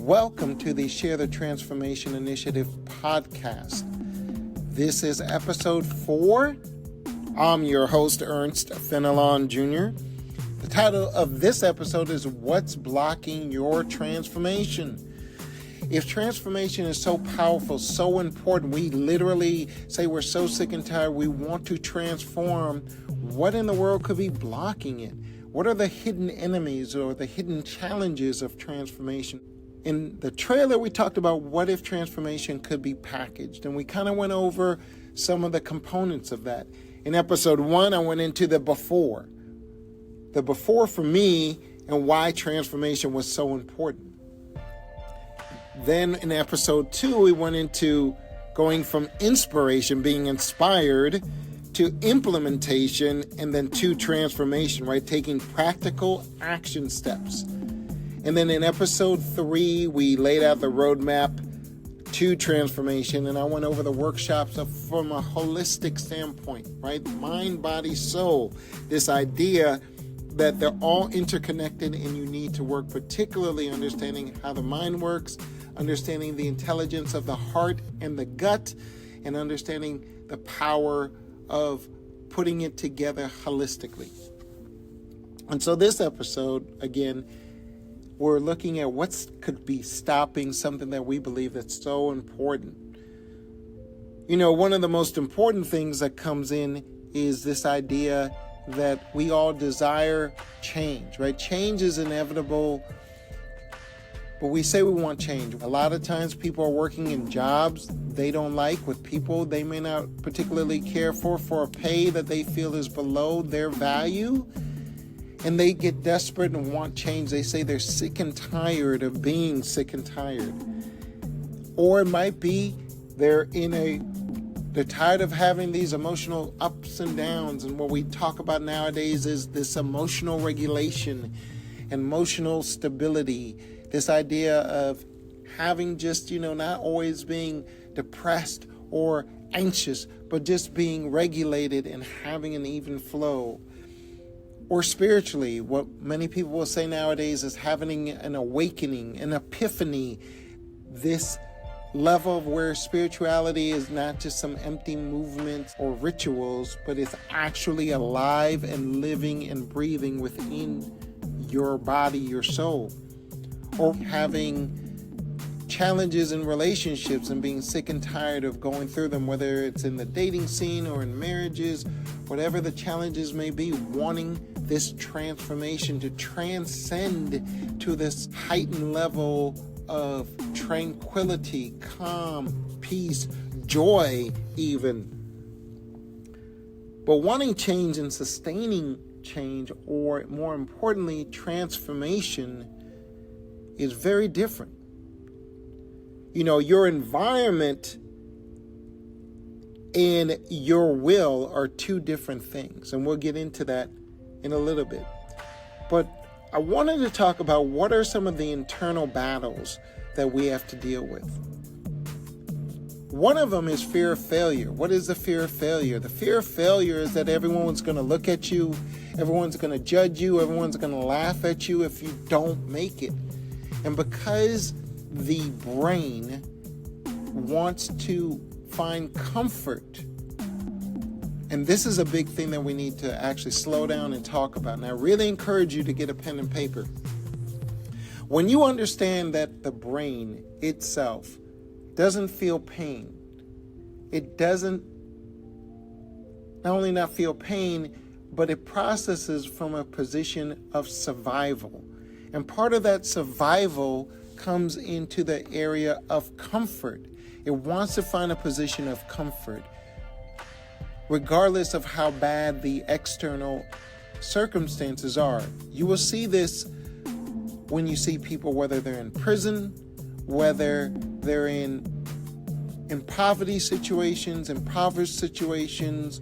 Welcome to the Share the Transformation Initiative podcast. This is episode 4. I'm your host, Ernst Fenelon Jr. The title of this episode is What's Blocking Your Transformation? If transformation is so powerful, so important, we literally say we're so sick and tired, we want to transform, what in the world could be blocking it? What are the hidden enemies or the hidden challenges of transformation? In the trailer, we talked about what if transformation could be packaged, and we kind of went over some of the components of that. In episode 1, I went into the before. The before for me and why transformation was so important. Then in episode 2, we went into going from inspiration, being inspired, to implementation, and then to transformation, right? Taking practical action steps. And then in episode 3, we laid out the roadmap to transformation, and I went over the workshops from a holistic standpoint, right? Mind, body, soul. This idea that they're all interconnected and you need to work, particularly understanding how the mind works, understanding the intelligence of the heart and the gut, and understanding the power of putting it together holistically. And so this episode, again, we're looking at what could be stopping something that we believe that's so important. You know, one of the most important things that comes in is this idea that we all desire change, right? Change is inevitable, but we say we want change. A lot of times people are working in jobs they don't like, with people they may not particularly care for a pay that they feel is below their value. And they get desperate and want change. They say they're sick and tired of being sick and tired. Or it might be they're tired of having these emotional ups and downs. And what we talk about nowadays is this emotional regulation, emotional stability, this idea of having just, not always being depressed or anxious, but just being regulated and having an even flow. Or spiritually, what many people will say nowadays is having an awakening, an epiphany, this level of where spirituality is not just some empty movements or rituals, but it's actually alive and living and breathing within your body, your soul. Or having challenges in relationships and being sick and tired of going through them, whether it's in the dating scene or in marriages, whatever the challenges may be, wanting this transformation to transcend to this heightened level of tranquility, calm, peace, joy even. But wanting change and sustaining change, or more importantly, transformation, is very different. Your environment and your will are two different things, and we'll get into that in a little bit. But I wanted to talk about what are some of the internal battles that we have to deal with. One of them is fear of failure. What is the fear of failure? The fear of failure is that everyone's going to look at you, everyone's going to judge you, everyone's going to laugh at you if you don't make it. And because the brain wants to find comfort, and this is a big thing that we need to actually slow down and talk about. And I really encourage you to get a pen and paper. When you understand that the brain itself doesn't feel pain, it doesn't not only not feel pain, but it processes from a position of survival. And part of that survival comes into the area of comfort. It wants to find a position of comfort, regardless of how bad the external circumstances are. You will see this when you see people, whether they're in prison, whether they're in poverty situations, impoverished situations.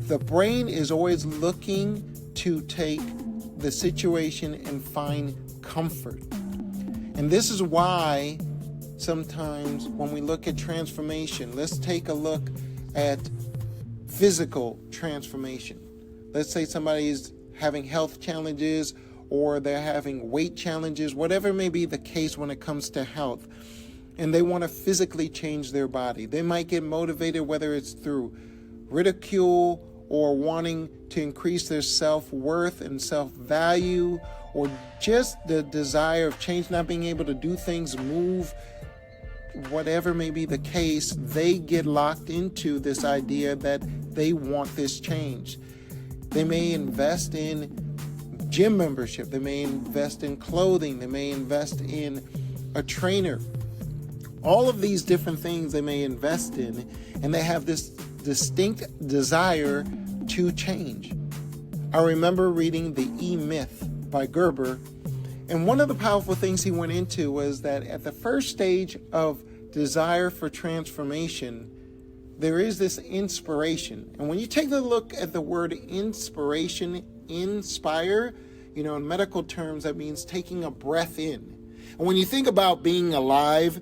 The brain is always looking to take the situation and find comfort. And this is why sometimes when we look at transformation, let's take a look at physical transformation. Let's say somebody is having health challenges or they're having weight challenges, whatever may be the case when it comes to health, and they want to physically change their body. They might get motivated, whether it's through ridicule or wanting to increase their self-worth and self-value, or just the desire of change, not being able to do things, move, whatever may be the case. They get locked into this idea that they want this change. They may invest in gym membership. They may invest in clothing. They may invest in a trainer. All of these different things they may invest in, and they have this distinct desire to change. I remember reading The E-Myth by Gerber, and one of the powerful things he went into was that at the first stage of desire for transformation, there is this inspiration. And when you take a look at the word inspiration, inspire, in medical terms, that means taking a breath in. And when you think about being alive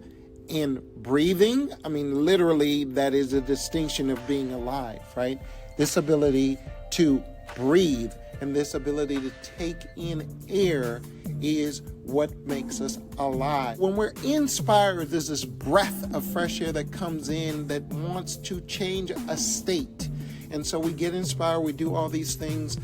and breathing, literally that is a distinction of being alive, right? This ability to breathe and this ability to take in air is what makes us alive. When we're inspired, there's this breath of fresh air that comes in that wants to change a state. And so we get inspired, we do all these things,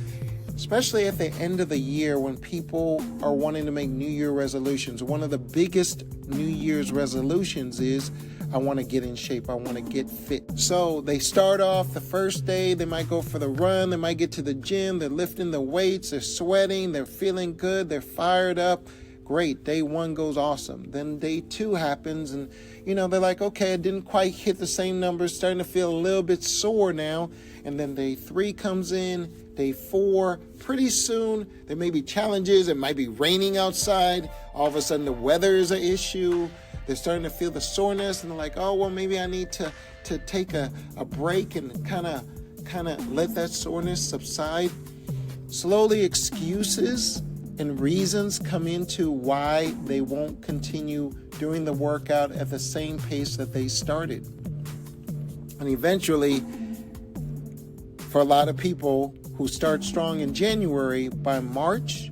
especially at the end of the year when people are wanting to make New Year resolutions. One of the biggest New Year's resolutions is, I want to get in shape. I want to get fit. So they start off the first day. They might go for the run. They might get to the gym. They're lifting the weights. They're sweating. They're feeling good. They're fired up. Great. Day one goes awesome. Then day two happens and, they're like, okay, I didn't quite hit the same numbers. Starting to feel a little bit sore now. And then day three comes in. Day four, pretty soon, there may be challenges. It might be raining outside. All of a sudden, the weather is an issue. They're starting to feel the soreness, and they're like, oh, well, maybe I need to take a break and kind of let that soreness subside. Slowly, excuses and reasons come into why they won't continue doing the workout at the same pace that they started. And eventually, for a lot of people who start strong in January, by March,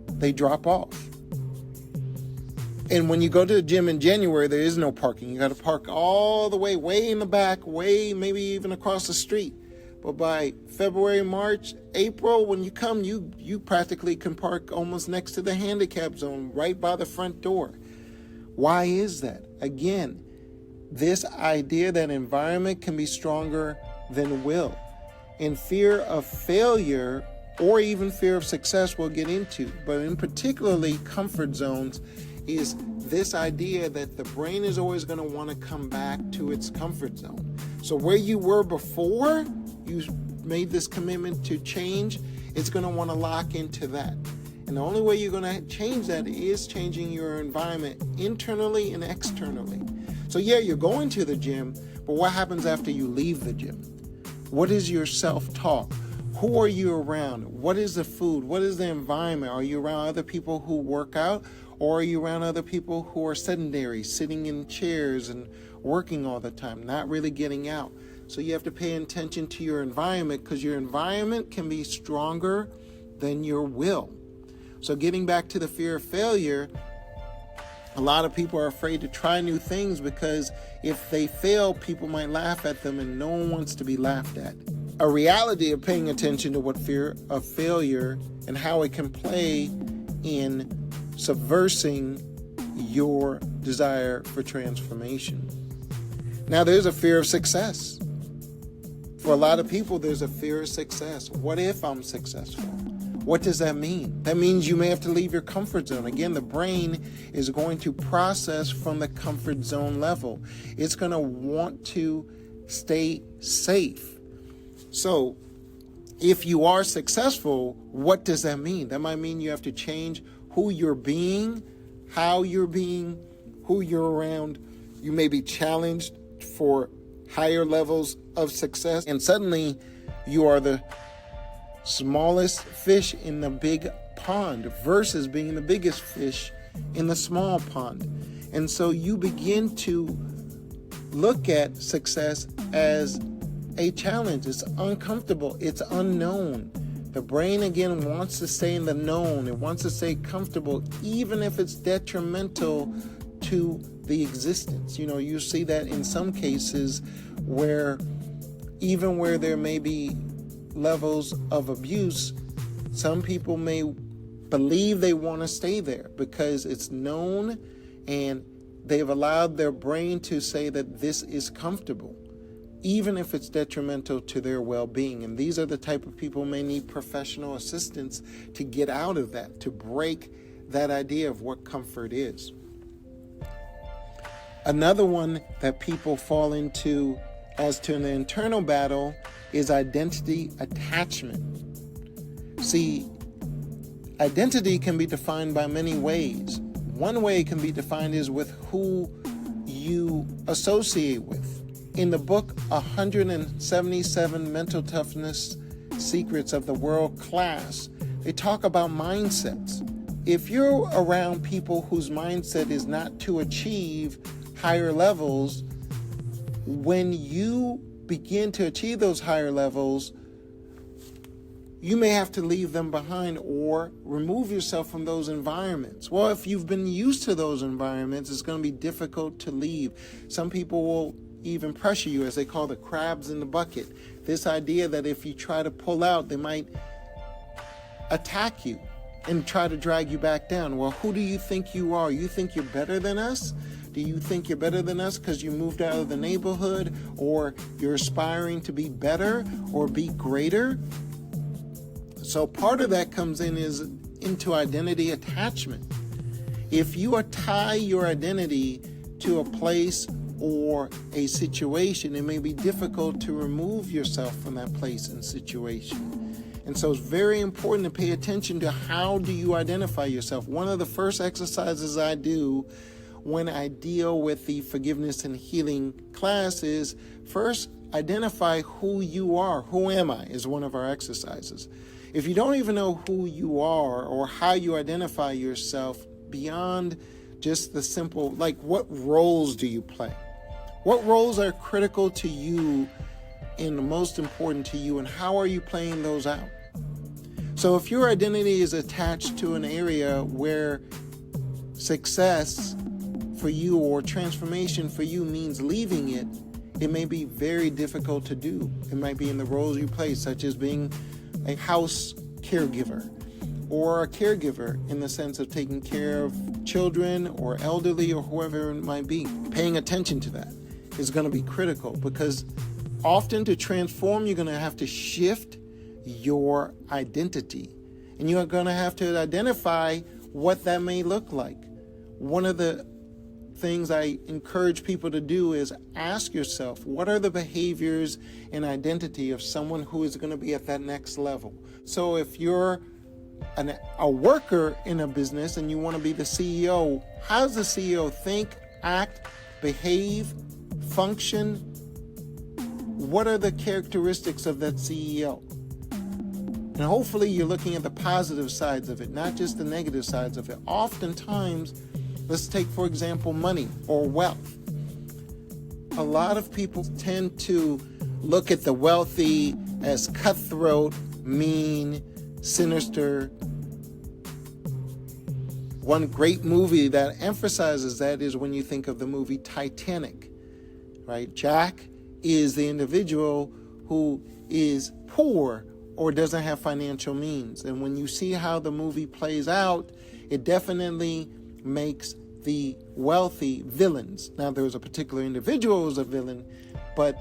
they drop off. And when you go to the gym in January, there is no parking. You got to park all the way in the back, maybe even across the street. But by February, March, April, when you come, you practically can park almost next to the handicap zone, right by the front door. Why is that? Again, this idea that environment can be stronger than will. And fear of failure or even fear of success we'll get into. But in particularly comfort zones is this idea that the brain is always going to want to come back to its comfort zone. So where you were before you made this commitment to change, it's going to want to lock into that. And the only way you're going to change that is changing your environment internally and externally. So yeah, you're going to the gym, but what happens after you leave the gym? What is your self-talk? Who are you around? What is the food? What is the environment? Are you around other people who work out? Or are you around other people who are sedentary, sitting in chairs and working all the time, not really getting out? So you have to pay attention to your environment, because your environment can be stronger than your will. So getting back to the fear of failure, a lot of people are afraid to try new things because if they fail, people might laugh at them, and no one wants to be laughed at. A reality of paying attention to what fear of failure and how it can play in subversing your desire for transformation. Now, there's a fear of success. For a lot of people, there's a fear of success. What if I'm successful? What does that mean? That means you may have to leave your comfort zone. Again, the brain is going to process from the comfort zone level. It's going to want to stay safe. So, if you are successful, what does that mean? That might mean you have to change who you're being, how you're being, who you're around. You may be challenged for higher levels of success, and suddenly you are the smallest fish in the big pond versus being the biggest fish in the small pond. And so you begin to look at success as a challenge. It's uncomfortable. It's unknown. The brain, again, wants to stay in the known. It wants to stay comfortable, even if it's detrimental to the existence. You see that in some cases where even where there may be levels of abuse, some people may believe they want to stay there because it's known, and they've allowed their brain to say that this is comfortable, even if it's detrimental to their well-being. And these are the type of people who may need professional assistance to get out of that, to break that idea of what comfort is. Another one that people fall into as to an internal battle is identity attachment. See, identity can be defined by many ways. One way it can be defined is with who you associate with. In the book, 177 Mental Toughness Secrets of the World Class, they talk about mindsets. If you're around people whose mindset is not to achieve higher levels, when you begin to achieve those higher levels, you may have to leave them behind or remove yourself from those environments. Well, if you've been used to those environments, it's going to be difficult to leave. Some people will even pressure you, as they call the crabs in the bucket. This idea that if you try to pull out, they might attack you and try to drag you back down. Well, who do you think you are? You think you're better than us? Do you think you're better than us because you moved out of the neighborhood, or you're aspiring to be better or be greater? So part of that comes into identity attachment. If you tie your identity to a place or a situation, it may be difficult to remove yourself from that place and situation. And so it's very important to pay attention to how do you identify yourself. One of the first exercises I do when I deal with the forgiveness and healing class is first identify who you are. Who am I is one of our exercises. If you don't even know who you are or how you identify yourself beyond just the simple, like what roles do you play? What roles are critical to you and the most important to you, and how are you playing those out? So if your identity is attached to an area where success for you or transformation for you means leaving it, it may be very difficult to do. It might be in the roles you play, such as being a house caregiver or a caregiver in the sense of taking care of children or elderly or whoever it might be. Paying attention to that is going to be critical, because often to transform, you're going to have to shift your identity, and you are going to have to identify what that may look like. One of the things I encourage people to do is ask yourself, what are the behaviors and identity of someone who is going to be at that next level? So if you're a worker in a business and you want to be the CEO, how does the CEO think, act, behave, function? What are the characteristics of that CEO? And hopefully you're looking at the positive sides of it, not just the negative sides of it. Oftentimes, let's take, for example, money or wealth. A lot of people tend to look at the wealthy as cutthroat, mean, sinister. One great movie that emphasizes that is when you think of the movie Titanic, right? Jack is the individual who is poor or doesn't have financial means. And when you see how the movie plays out, it definitely makes the wealthy villains. Now, there was a particular individual who was a villain, but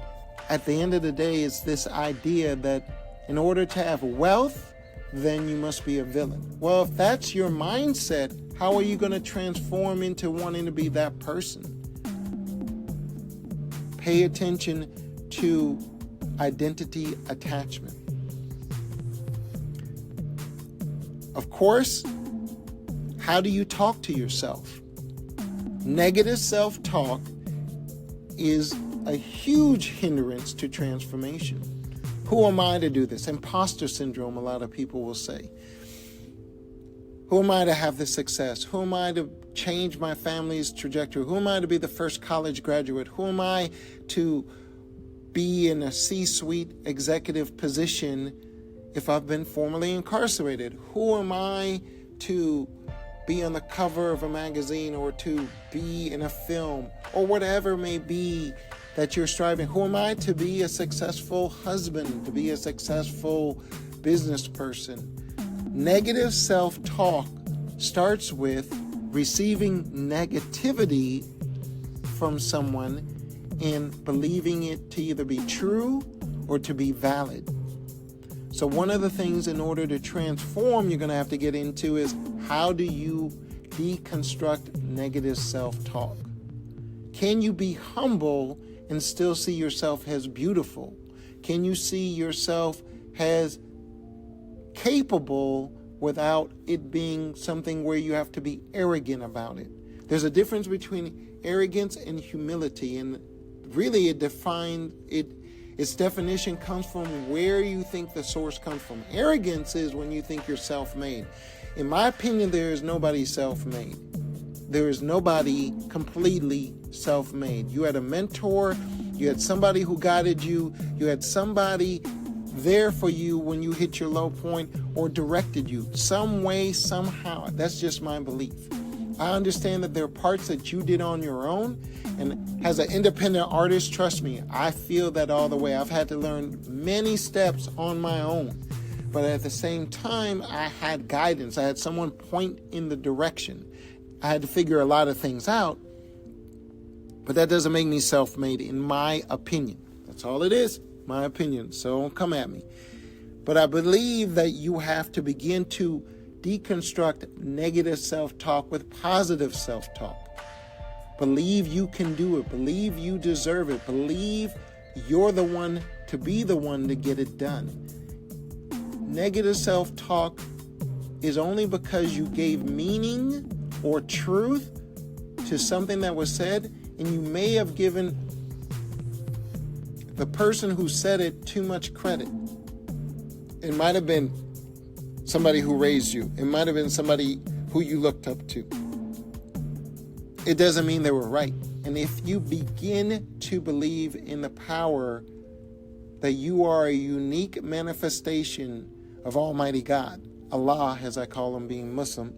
at the end of the day, it's this idea that in order to have wealth, then you must be a villain. Well, if that's your mindset, how are you going to transform into wanting to be that person? Pay attention to identity attachment. Of course, how do you talk to yourself? Negative self-talk is a huge hindrance to transformation. Who am I to do this? Imposter syndrome, a lot of people will say. Who am I to have this success? Who am I to change my family's trajectory? Who am I to be the first college graduate? Who am I to be in a C-suite executive position if I've been formerly incarcerated? Who am I to be on the cover of a magazine or to be in a film or whatever it may be that you're striving? Who am I to be a successful husband, to be a successful business person? Negative self-talk starts with receiving negativity from someone and believing it to either be true or to be valid. So one of the things in order to transform you're going to have to get into is, how do you deconstruct negative self-talk? Can you be humble and still see yourself as beautiful? Can you see yourself as capable without it being something where you have to be arrogant about it? There's a difference between arrogance and humility, and really its definition comes from where you think the source comes from. Arrogance is when you think you're self-made. In my opinion, there is nobody self-made. There is nobody completely self-made. You had a mentor, you had somebody who guided you, you had somebody there for you when you hit your low point or directed you some way, somehow. That's just my belief. I understand that there are parts that you did on your own, and as an independent artist, trust me, I feel that all the way. I've had to learn many steps on my own, but at the same time, I had guidance. I had someone point in the direction. I had to figure a lot of things out, but that doesn't make me self-made, in my opinion. That's all it is, my opinion, so don't come at me. But I believe that you have to begin to deconstruct negative self-talk with positive self-talk. Believe you can do it. Believe you deserve it. Believe you're the one to be the one to get it done. Negative self-talk is only because you gave meaning or truth to something that was said, and you may have given the person who said it too much credit. It might have been somebody who raised you. It might have been somebody who you looked up to. It doesn't mean they were right. And if you begin to believe in the power that you are a unique manifestation of Almighty God, Allah, as I call him, being Muslim,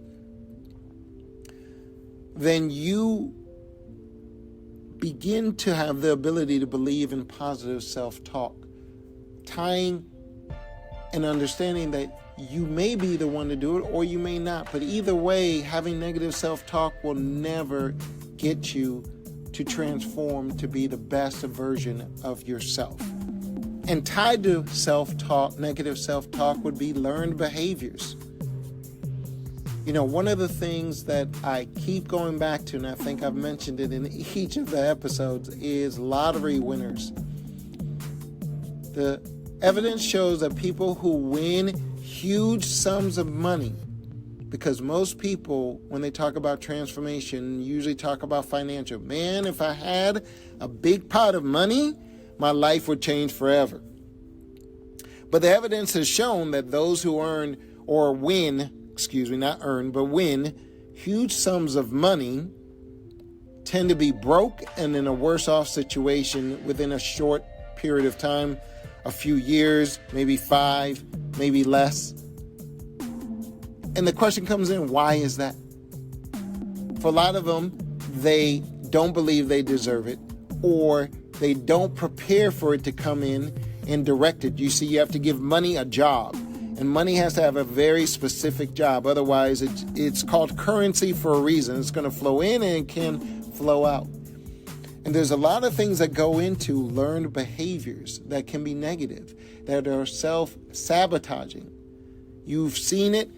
then you begin to have the ability to believe in positive self-talk, tying and understanding that you may be the one to do it or you may not. But either way, having negative self-talk will never get you to transform to be the best version of yourself. And tied to self-talk, negative self-talk, would be learned behaviors. You know, one of the things that I keep going back to, and I think I've mentioned it in each of the episodes, is lottery winners. The evidence shows that people who win huge sums of money, because most people, when they talk about transformation, usually talk about financial. Man, if I had a big pot of money, my life would change forever. But the evidence has shown that those who earn or win, win huge sums of money tend to be broke and in a worse off situation within a short period of time, a few years, maybe 5, maybe less. And the question comes in, why is that? For a lot of them, they don't believe they deserve it, or they don't prepare for it to come in and direct it. You see, you have to give money a job, and money has to have a very specific job. Otherwise, it's called currency for a reason. It's going to flow in and it can flow out. And there's a lot of things that go into learned behaviors that can be negative, that are self-sabotaging. You've seen it.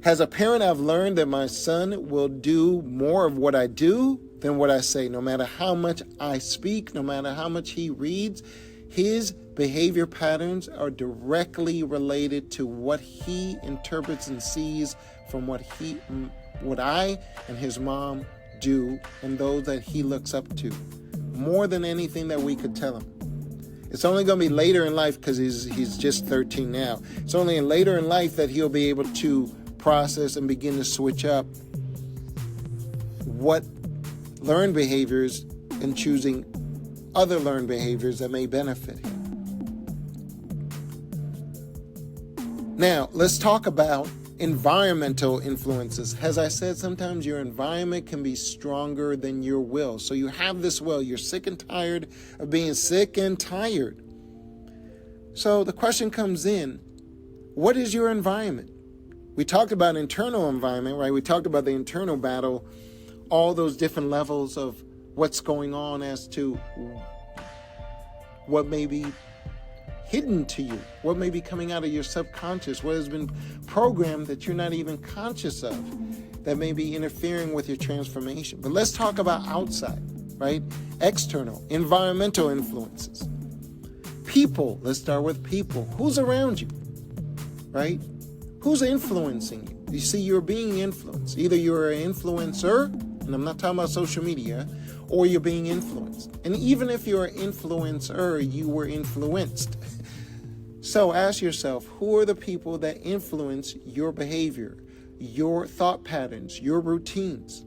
As a parent, I've learned that my son will do more of what I do than what I say. No matter how much I speak, no matter how much he reads, his behavior patterns are directly related to what he interprets and sees from what I and his mom do, and those that he looks up to, more than anything that we could tell him. It's only going to be later in life, because he's just 13 now. It's only later in life that he'll be able to process and begin to switch up what learned behaviors and choosing other learned behaviors that may benefit him. Now, let's talk about environmental influences. As I said, sometimes your environment can be stronger than your will. So you have this will. You're sick and tired of being sick and tired. So the question comes in, what is your environment? We talked about internal environment, right? We talked about the internal battle, all those different levels of what's going on as to what may be hidden to you, what may be coming out of your subconscious, what has been programmed that you're not even conscious of, that may be interfering with your transformation. But let's talk about outside, right? External, environmental influences. People, let's start with people. Who's around you, right? Who's influencing you? You see, you're being influenced. Either you're an influencer, and I'm not talking about social media, or you're being influenced. And even if you're an influencer, you were influenced. So ask yourself, who are the people that influence your behavior, your thought patterns, your routines?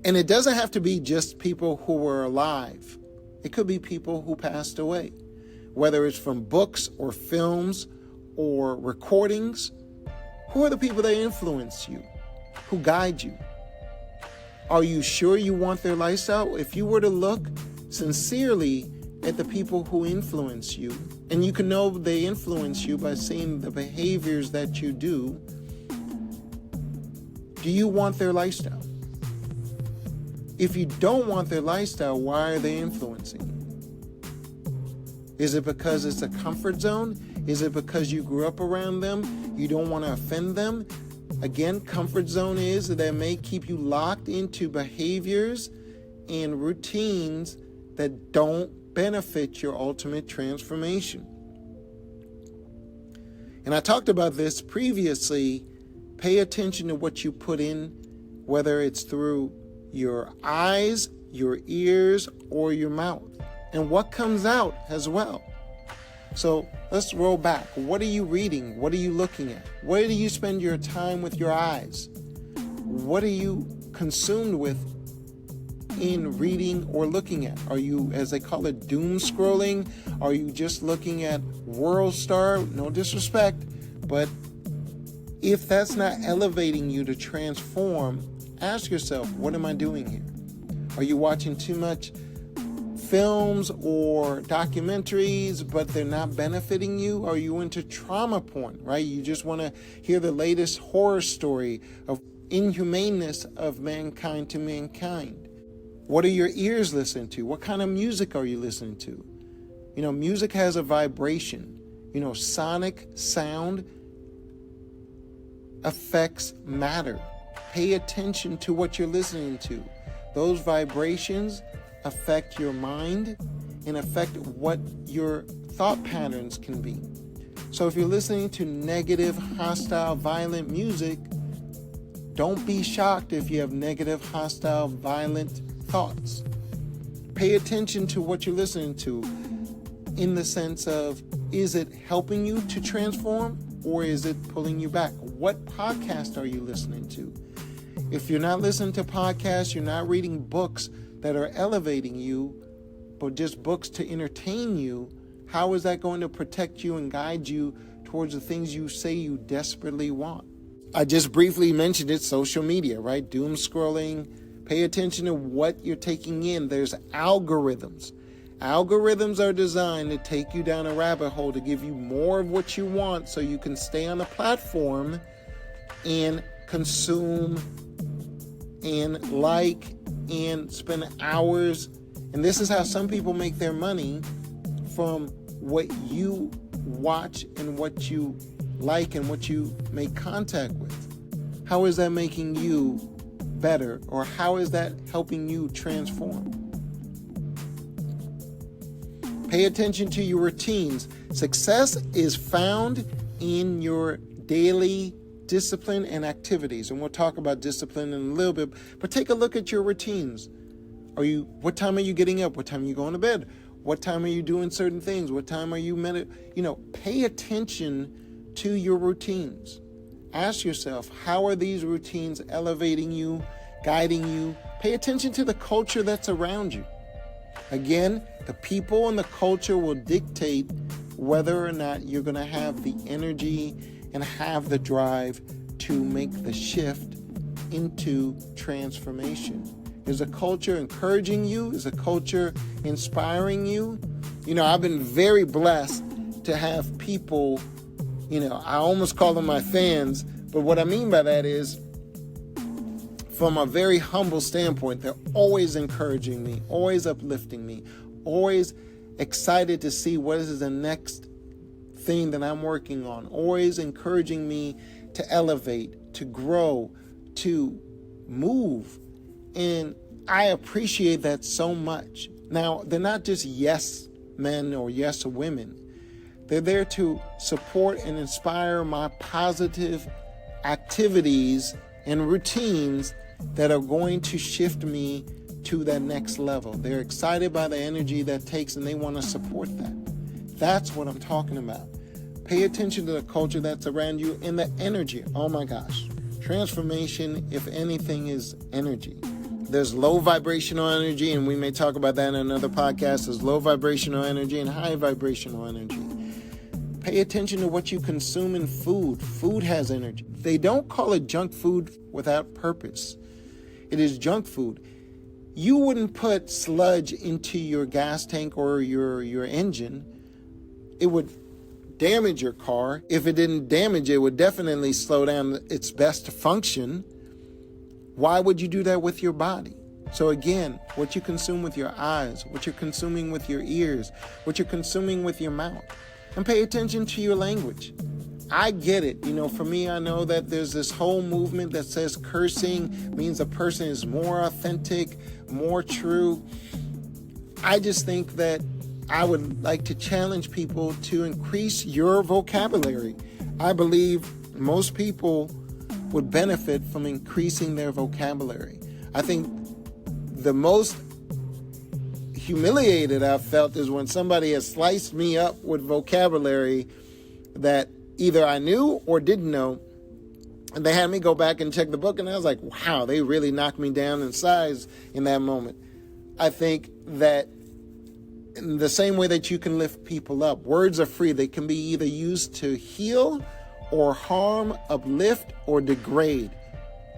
And it doesn't have to be just people who were alive. It could be people who passed away, whether it's from books or films or recordings. Who are the people that influence you, who guide you? Are you sure you want their lifestyle? If you were to look sincerely at the people who influence you, and you can know they influence you by seeing the behaviors that you do you want their lifestyle? If you don't want their lifestyle, why are they influencing you? Is it because it's a comfort zone? Is it because you grew up around them? You don't want to offend them? Again, comfort zone is that may keep you locked into behaviors and routines that don't benefit your ultimate transformation. And I talked about this previously. Pay attention to what you put in, whether it's through your eyes, your ears, or your mouth, and what comes out as well. So let's roll back. What are you reading? What are you looking at? Where do you spend your time with your eyes? What are you consumed with in reading or looking at? Are you, as they call it, doom scrolling? Are you just looking at World Star? No disrespect, but if that's not elevating you to transform, ask yourself, what am I doing here? Are you watching too much films or documentaries, but they're not benefiting you? Are you into trauma porn, right? You just want to hear the latest horror story of inhumaneness of mankind to mankind. What are your ears listening to? What kind of music are you listening to? You know, music has a vibration. You know, sonic sound affects matter. Pay attention to what you're listening to. Those vibrations affect your mind and affect what your thought patterns can be. So if you're listening to negative, hostile, violent music, don't be shocked if you have negative, hostile, violent thoughts. Pay attention to what you're listening to in the sense of, is it helping you to transform or is it pulling you back? What podcast are you listening to? If you're not listening to podcasts, you're not reading books that are elevating you, but just books to entertain you, how is that going to protect you and guide you towards the things you say you desperately want? I just briefly mentioned it, social media, right? Doom scrolling. Pay attention to what you're taking in. There's algorithms. Algorithms are designed to take you down a rabbit hole to give you more of what you want so you can stay on the platform and consume and like and spend hours. And this is how some people make their money, from what you watch and what you like and what you make contact with. How is that making you better, or how is that helping you transform? Pay attention to your routines. Success is found in your daily discipline and activities. And we'll talk about discipline in a little bit, but take a look at your routines. What time are you getting up? What time are you going to bed? What time are you doing certain things? What time are you pay attention to your routines. Ask yourself, how are these routines elevating you, guiding you? Pay attention to the culture that's around you. Again, the people and the culture will dictate whether or not you're going to have the energy and have the drive to make the shift into transformation. Is a culture encouraging you? Is a culture inspiring you? I've been very blessed to have people, I almost call them my fans, but what I mean by that is, from a very humble standpoint, they're always encouraging me, always uplifting me, always excited to see what is the next thing that I'm working on, always encouraging me to elevate, to grow, to move. And I appreciate that so much. Now, they're not just yes men or yes women. They're there to support and inspire my positive activities and routines that are going to shift me to that next level. They're excited by the energy that takes, and they want to support that. That's what I'm talking about. Pay attention to the culture that's around you and the energy. Oh my gosh. Transformation, if anything, is energy. There's low vibrational energy, and we may talk about that in another podcast. There's low vibrational energy and high vibrational energy. Pay attention to what you consume in food. Food has energy. They don't call it junk food without purpose. It is junk food. You wouldn't put sludge into your gas tank or your engine. It would damage your car. If it didn't damage it, it would definitely slow down its best function. Why would you do that with your body? So again, what you consume with your eyes, what you're consuming with your ears, what you're consuming with your mouth. And pay attention to your language. I get it. For me, I know that there's this whole movement that says cursing means a person is more authentic, more true. I just think that I would like to challenge people to increase your vocabulary. I believe most people would benefit from increasing their vocabulary. I think the most humiliated I've felt is when somebody has sliced me up with vocabulary that either I knew or didn't know, and they had me go back and check the book, and I was like, wow, they really knocked me down in size in that moment. I think that in the same way that you can lift people up, words are free. They can be either used to heal or harm, uplift, or degrade.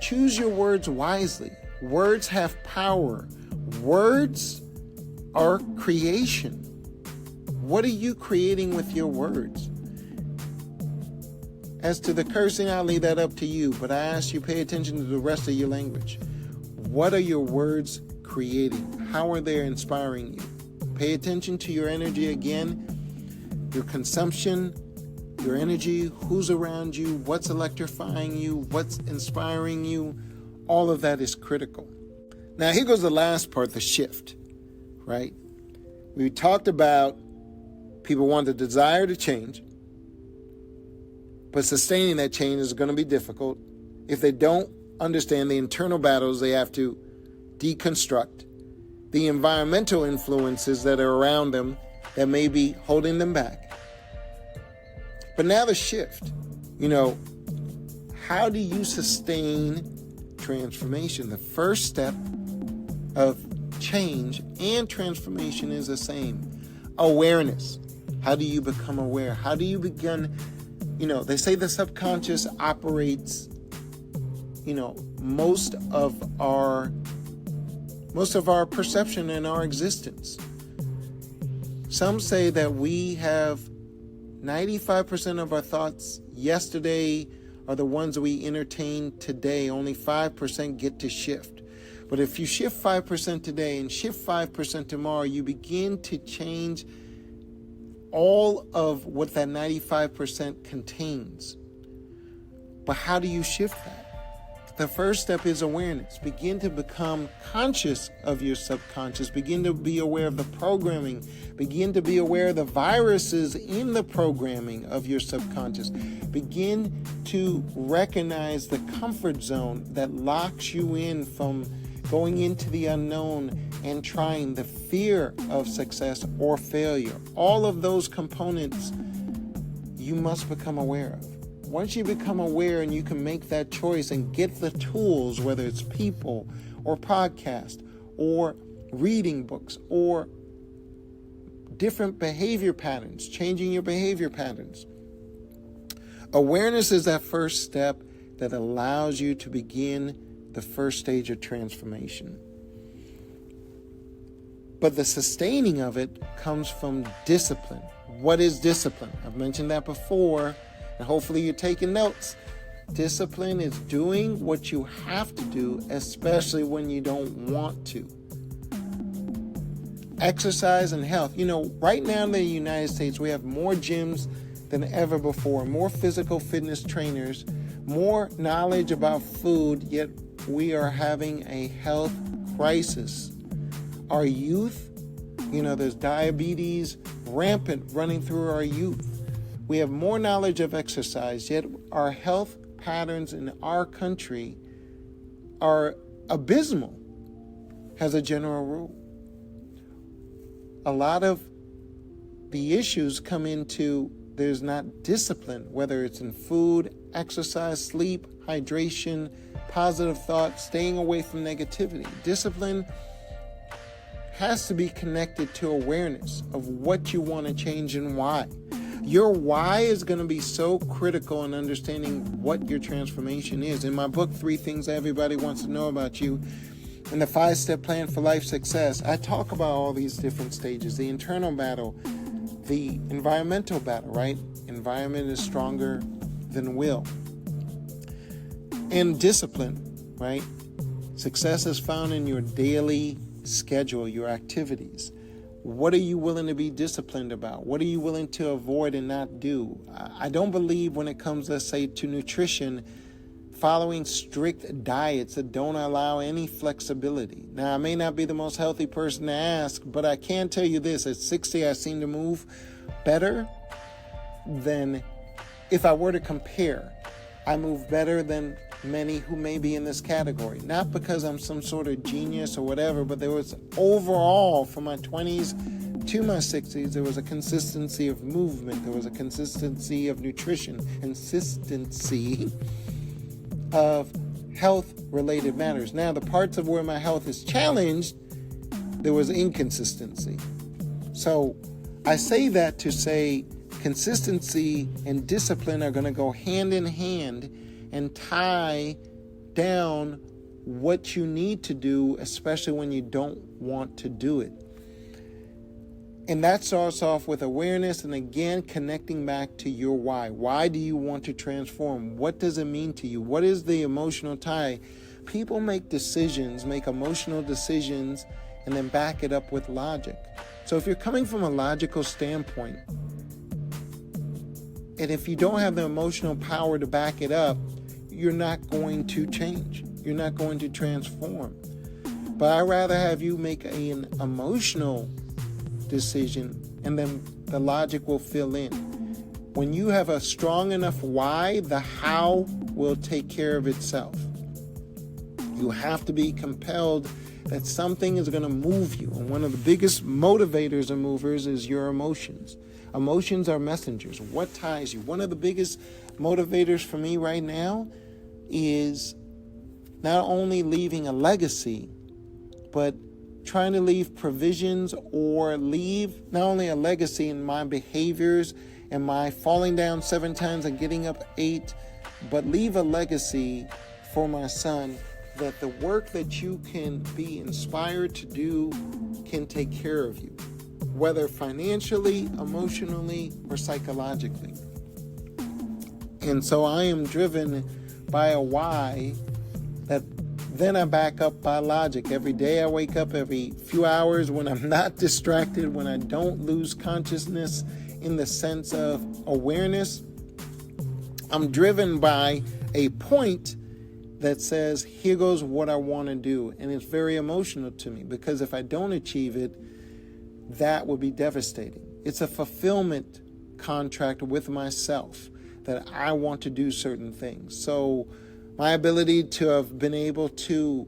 Choose your words wisely. Words have power. Words are creation. What are you creating with your words? As to the cursing, I'll leave that up to you, but I ask you pay attention to the rest of your language. What are your words creating? How are they inspiring you? Pay attention to your energy again, your consumption, your energy, who's around you, what's electrifying you, what's inspiring you. All of that is critical. Now, here goes the last part, the shift, right? We talked about people want the desire to change, but sustaining that change is going to be difficult if they don't understand the internal battles they have to deconstruct, the environmental influences that are around them that may be holding them back. But now the shift, how do you sustain transformation? The first step of change and transformation is the same. Awareness. How do you become aware? How do you begin? They say the subconscious operates, most of our perception and our existence. Some say that we have 95% of our thoughts yesterday are the ones we entertain today. Only 5% get to shift. But if you shift 5% today and shift 5% tomorrow, you begin to change all of what that 95% contains. But how do you shift that? The first step is awareness. Begin to become conscious of your subconscious. Begin to be aware of the programming. Begin to be aware of the viruses in the programming of your subconscious. Begin to recognize the comfort zone that locks you in from going into the unknown and trying, the fear of success or failure. All of those components you must become aware of. Once you become aware and you can make that choice and get the tools, whether it's people or podcast or reading books or different behavior patterns, changing your behavior patterns. Awareness is that first step that allows you to begin the first stage of transformation. But the sustaining of it comes from discipline. What is discipline? I've mentioned that before, and hopefully you're taking notes. Discipline is doing what you have to do, especially when you don't want to. Exercise and health. Right now in the United States, we have more gyms than ever before, more physical fitness trainers, more knowledge about food, yet we are having a health crisis. Our youth, there's diabetes rampant running through our youth. We have more knowledge of exercise, yet our health patterns in our country are abysmal as a general rule. A lot of the issues come into there's not discipline, whether it's in food, exercise, sleep, hydration, positive thought, staying away from negativity. Discipline has to be connected to awareness of what you want to change and why. Your why is going to be so critical in understanding what your transformation is. In my book, 3 Things Everybody Wants to Know About You, and the 5-step plan for life success, I talk about all these different stages: the internal battle, the environmental battle, right? Environment is stronger than will. And discipline, right? Success is found in your daily schedule, your activities. What are you willing to be disciplined about? What are you willing to avoid and not do? I don't believe when it comes, let's say, to nutrition, following strict diets that don't allow any flexibility. Now, I may not be the most healthy person to ask, but I can tell you this: at 60, I seem to move better than, if I were to compare, I move better than many who may be in this category. Not because I'm some sort of genius or whatever, but there was overall, from my 20s to my 60s, there was a consistency of movement. There was a consistency of nutrition, consistency of health-related matters. Now, the parts of where my health is challenged, there was inconsistency. So I say that to say consistency and discipline are going to go hand in hand and tie down what you need to do, especially when you don't want to do it. And that starts off with awareness, and again, connecting back to your why. Why do you want to transform? What does it mean to you? What is the emotional tie? People make decisions, make emotional decisions, and then back it up with logic. So if you're coming from a logical standpoint, and if you don't have the emotional power to back it up, you're not going to change. You're not going to transform. But I'd rather have you make an emotional decision, and then the logic will fill in. When you have a strong enough why, the how will take care of itself. You have to be compelled that something is going to move you. And one of the biggest motivators and movers is your emotions. Emotions are messengers. What ties you? One of the biggest motivators for me right now is not only leaving a legacy, but trying to leave provisions, or leave not only a legacy in my behaviors and my falling down 7 times and getting up 8, but leave a legacy for my son, that the work that you can be inspired to do can take care of you, whether financially, emotionally, or psychologically. And so I am driven by a why that then I back up by logic. Every day I wake up, every few hours, when I'm not distracted, when I don't lose consciousness in the sense of awareness, I'm driven by a point that says, here goes what I want to do. And it's very emotional to me, because if I don't achieve it, that would be devastating. It's a fulfillment contract with myself that I want to do certain things. So my ability to have been able to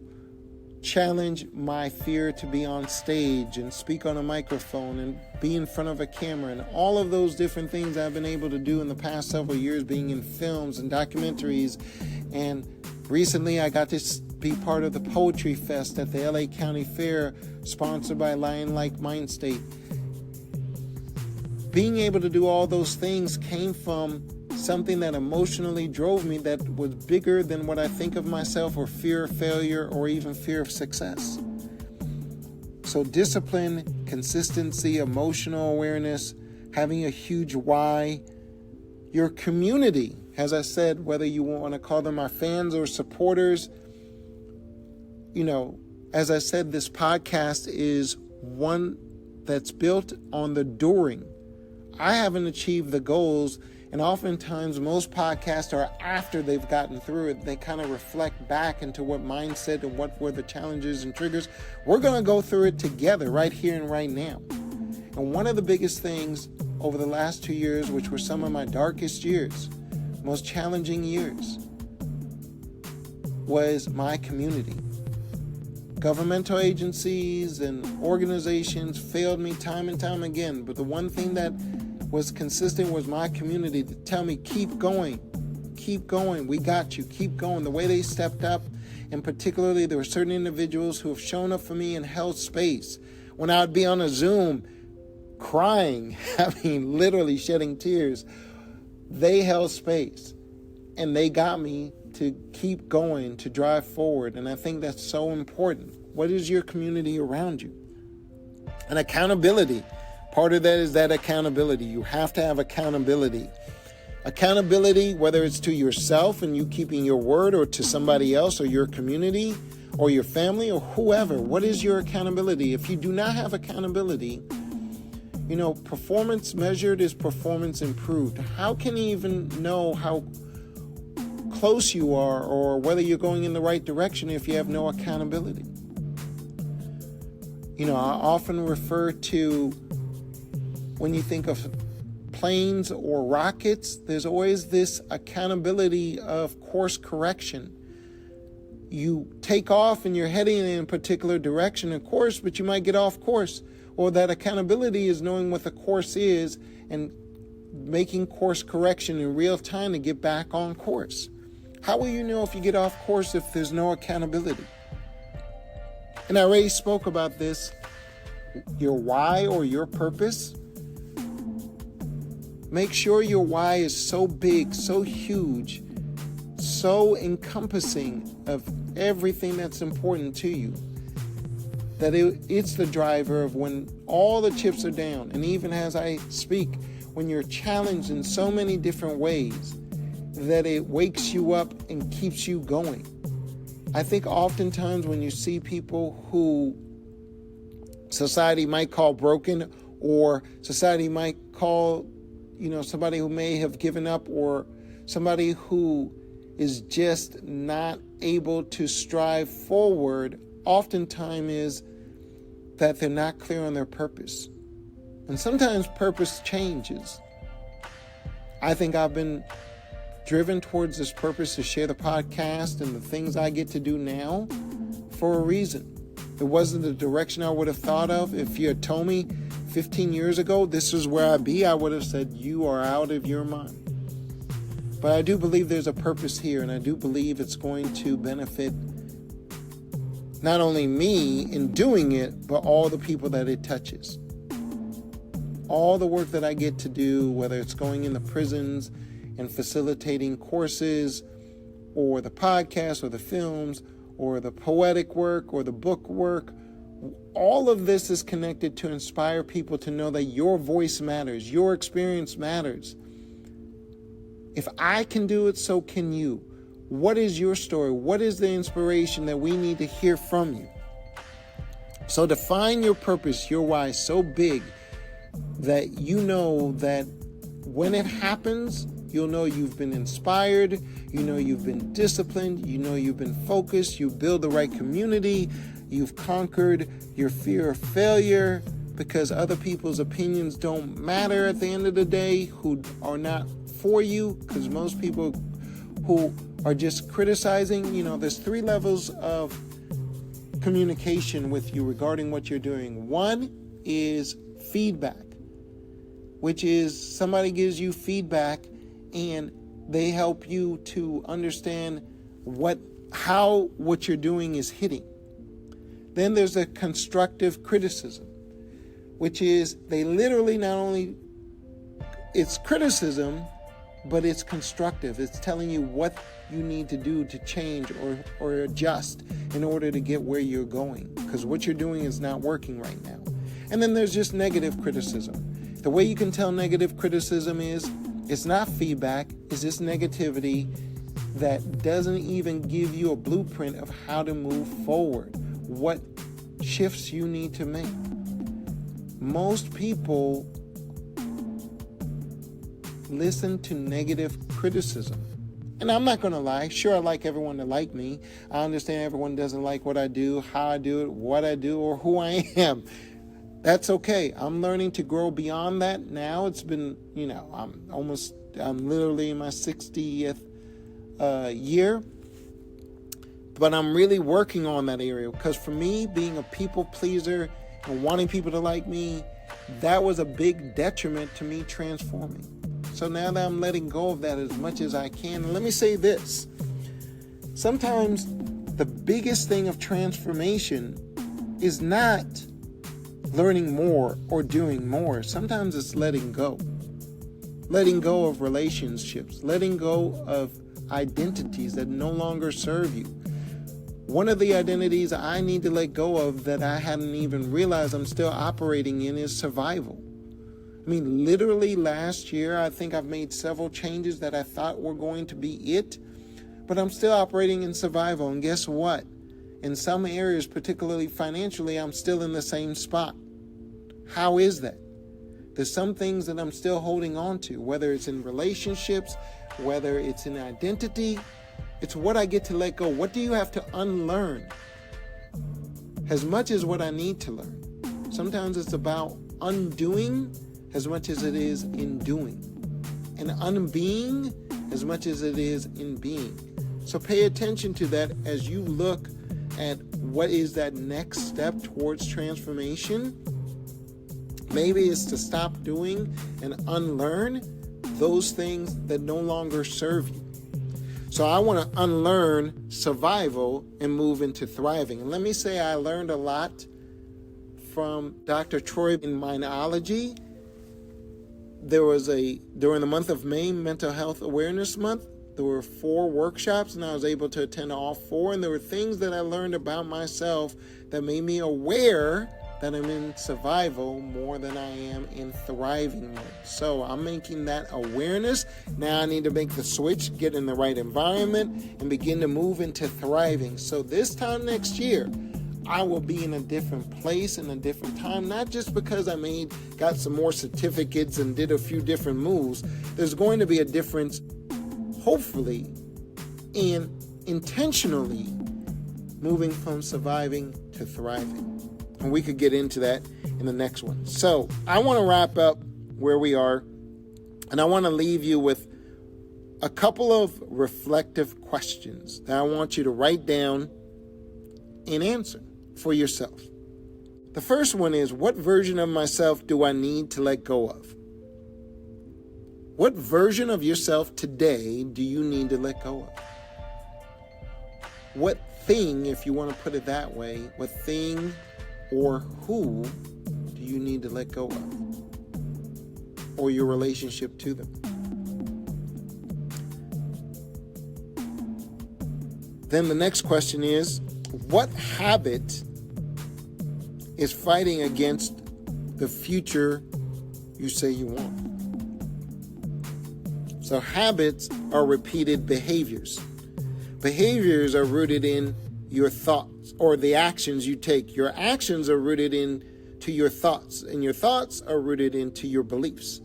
challenge my fear to be on stage and speak on a microphone and be in front of a camera, and all of those different things I've been able to do in the past several years, being in films and documentaries. And recently I got to be part of the Poetry Fest at the LA County Fair, sponsored by Lion Like Mind State. being able to do all those things came from something that emotionally drove me that was bigger than what I think of myself, or fear of failure, or even fear of success. So discipline, consistency, emotional awareness, having a huge why, your community, as I said, whether you want to call them our fans or supporters, as I said, this podcast is one that's built on the doing. I haven't achieved the goals, and oftentimes most podcasts are after they've gotten through it. They kind of reflect back into what mindset and what were the challenges and triggers. We're going to go through it together right here and right now. And one of the biggest things over the last 2 years, which were some of my darkest years, most challenging years, was my community. Governmental agencies and organizations failed me time and time again, but the one thing that was consistent was my community to tell me, keep going, we got you, keep going. The way they stepped up, and particularly there were certain individuals who have shown up for me and held space. When I would be on a Zoom crying, literally shedding tears, they held space and they got me to keep going, to drive forward. And I think that's so important. What is your community around you? And accountability. Part of that is that accountability. You have to have accountability. Accountability, whether it's to yourself and you keeping your word, or to somebody else, or your community, or your family, or whoever. What is your accountability? If you do not have accountability, performance measured is performance improved. How can you even know how close you are or whether you're going in the right direction if you have no accountability? I often refer to, when you think of planes or rockets, there's always this accountability of course correction. You take off and you're heading in a particular direction, of course, but you might get off course. Or that accountability is knowing what the course is and making course correction in real time to get back on course. How will you know if you get off course if there's no accountability? And I already spoke about this. Your why or your purpose. Make sure your why is so big, so huge, so encompassing of everything that's important to you, that it's the driver of when all the chips are down. And even as I speak, when you're challenged in so many different ways, that it wakes you up and keeps you going. I think oftentimes when you see people who society might call broken, or society might call, somebody who may have given up, or somebody who is just not able to strive forward, oftentimes is that they're not clear on their purpose. And sometimes purpose changes. I think I've been driven towards this purpose to share the podcast and the things I get to do now for a reason. It wasn't the direction I would have thought of. If you had told me 15 years ago this is where I'd be, I would have said, you are out of your mind. But I do believe there's a purpose here, and I do believe it's going to benefit not only me in doing it, but all the people that it touches. All the work that I get to do, whether it's going in the prisons and facilitating courses, or the podcast, or the films, or the poetic work, or the book work, all of this is connected to inspire people to know that your voice matters, your experience matters. If I can do it, so can you. What is your story? What is the inspiration that we need to hear from you? So define your purpose, your why, so big that you know that when it happens, you'll know you've been inspired, you know you've been disciplined, you know you've been focused, you build the right community, you've conquered your fear of failure, because other people's opinions don't matter at the end of the day, who are not for you, because most people who are just criticizing, there's 3 levels of communication with you regarding what you're doing. One is feedback, which is somebody gives you feedback and they help you to understand how what you're doing is hitting. Then there's a constructive criticism, which is they literally not only it's criticism, but it's constructive. It's telling you what you need to do to change or adjust in order to get where you're going, because what you're doing is not working right now. And then there's just negative criticism. The way you can tell negative criticism is, it's not feedback, it's just negativity that doesn't even give you a blueprint of how to move forward, what shifts you need to make. Most people listen to negative criticism. And I'm not going to lie. Sure, I like everyone to like me. I understand everyone doesn't like what I do, how I do it, what I do, or who I am. That's okay. I'm learning to grow beyond that now. It's been, I'm literally in my 60th year. But I'm really working on that area, because for me, being a people pleaser and wanting people to like me, that was a big detriment to me transforming. So now that I'm letting go of that as much as I can, and let me say this. Sometimes the biggest thing of transformation is not learning more or doing more. Sometimes it's letting go. Letting go of relationships, letting go of identities that no longer serve you. One of the identities I need to let go of that I hadn't even realized I'm still operating in is survival. I mean, literally last year, I think I've made several changes that I thought were going to be it, but I'm still operating in survival. And guess what? In some areas, particularly financially, I'm still in the same spot. How is that? There's some things that I'm still holding on to, whether it's in relationships, whether it's in identity. It's what I get to let go. What do you have to unlearn? As much as what I need to learn. Sometimes it's about undoing as much as it is in doing, and unbeing as much as it is in being. So pay attention to that as you look at what is that next step towards transformation. Maybe it's to stop doing and unlearn those things that no longer serve you. So I want to unlearn survival and move into thriving. And let me say I learned a lot from Dr. Troy in Minology. During the month of May, Mental Health Awareness Month, there were 4 workshops, and I was able to attend all 4. And there were things that I learned about myself that made me aware that I'm in survival more than I am in thriving mode. So I'm making that awareness. Now I need to make the switch, get in the right environment, and begin to move into thriving. So this time next year, I will be in a different place in a different time, not just because I got some more certificates and did a few different moves. There's going to be a difference, hopefully, in intentionally moving from surviving to thriving. And we could get into that in the next one. So I want to wrap up where we are, and I want to leave you with a couple of reflective questions that I want you to write down and answer for yourself. The first one is, what version of myself do I need to let go of? What version of yourself today do you need to let go of? What thing, if you want to put it that way, what thing or who do you need to let go of? Or your relationship to them? Then the next question is, what habit is fighting against the future you say you want? So habits are repeated behaviors. Behaviors are rooted in your thoughts or the actions you take. Your actions are rooted into your thoughts, and your thoughts are rooted into your beliefs.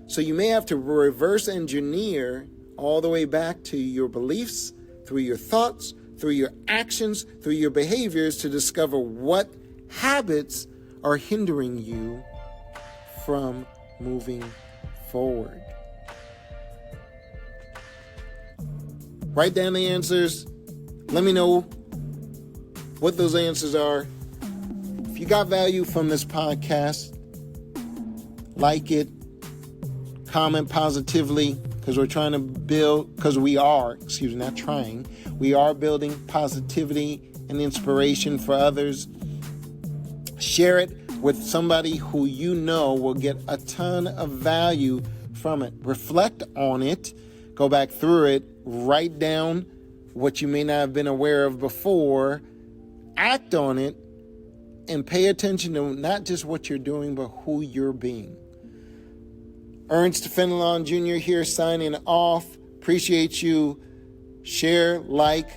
So you may have to reverse engineer all the way back to your beliefs, through your thoughts, through your actions, through your behaviors, to discover what habits are hindering you from moving forward. Write down the answers. Let me know what those answers are. If you got value from this podcast, like it, comment positively, because we are building positivity and inspiration for others. Share it with somebody who you know will get a ton of value from it. Reflect on it. Go back through it. Write down what you may not have been aware of before. Act on it. And pay attention to not just what you're doing, but who you're being. Ernst Fenelon Jr. here signing off. Appreciate you. Share, like,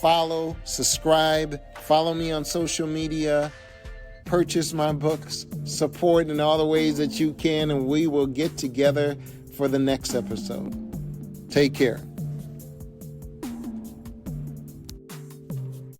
follow, subscribe. Follow me on social media. Purchase my books. Support in all the ways that you can. And we will get together for the next episode. Take care.